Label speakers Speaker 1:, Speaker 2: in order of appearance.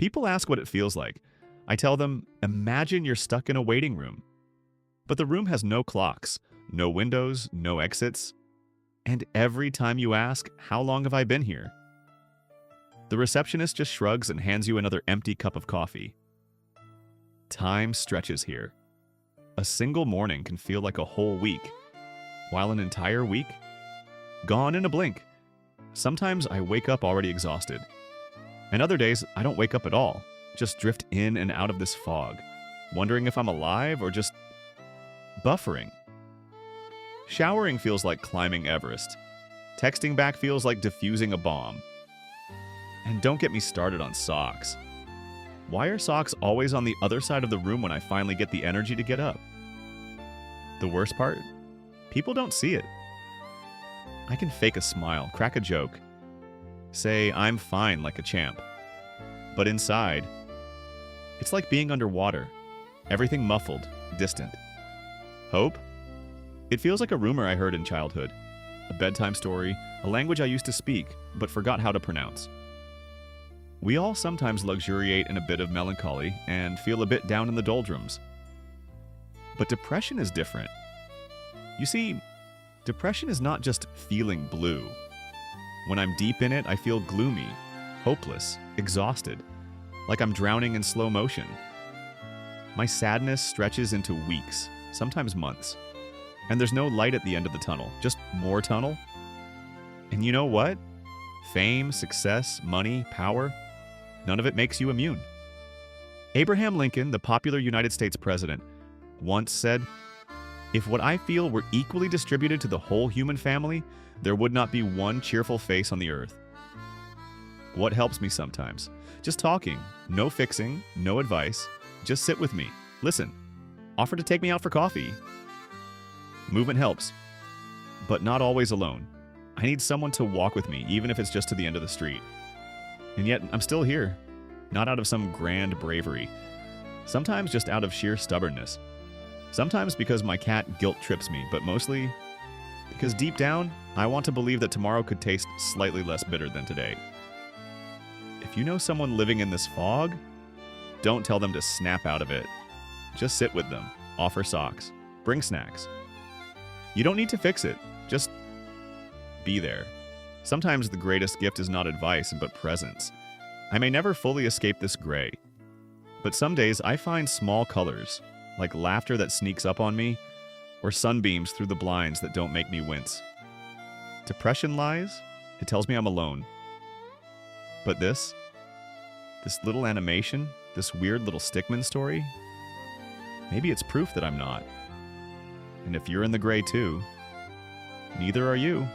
Speaker 1: People ask what it feels like. I tell them, imagine you're stuck in a waiting room. But the room has no clocks, no windows, no exits. And every time you ask, how long have I been here? The receptionist just shrugs and hands you another empty cup of coffee. Time stretches here. A single morning can feel like a whole week, while an entire week? Gone in a blink. Sometimes I wake up already exhausted. And other days, I don't wake up at all, just drift in and out of this fog, wondering if I'm alive or just buffering. Showering feels like climbing Everest. Texting back feels like defusing a bomb. And don't get me started on socks. Why are socks always on the other side of the room when I finally get the energy to get up? The worst part? People don't see it. I can fake a smile, crack a joke, say I'm fine like a champ. But inside, it's like being underwater, everything muffled, distant. Hope? It feels like a rumor I heard in childhood, a bedtime story, a language I used to speak but forgot how to pronounce. We all sometimes luxuriate in a bit of melancholy and feel a bit down in the doldrums. But depression is different. You see, depression is not just feeling blue. When I'm deep in it, I feel gloomy, hopeless, exhausted, like I'm drowning in slow motion. My sadness stretches into weeks, sometimes months, and there's no light at the end of the tunnel, just more tunnel. And you know what? Fame, success, money, power, none of it makes you immune. Abraham Lincoln, the popular United States president, once said, "If what I feel were equally distributed to the whole human family, there would not be one cheerful face on the earth." What helps me sometimes? Just talking, no fixing, no advice. Just sit with me, listen, offer to take me out for coffee. Movement helps, but not always alone. I need someone to walk with me, even if it's just to the end of the street. And yet, I'm still here, not out of some grand bravery. Sometimes just out of sheer stubbornness. Sometimes because my cat guilt trips me, but mostly because deep down, I want to believe that tomorrow could taste slightly less bitter than today. If you know someone living in this fog, don't tell them to snap out of it. Just sit with them, offer socks, bring snacks. You don't need to fix it, just be there. Sometimes the greatest gift is not advice, but presence. I may never fully escape this gray, but some days I find small colors, like laughter that sneaks up on me, or sunbeams through the blinds that don't make me wince. Depression lies, it tells me I'm alone. But this little animation, this weird little stickman story, maybe it's proof that I'm not. And if you're in the gray too, neither are you.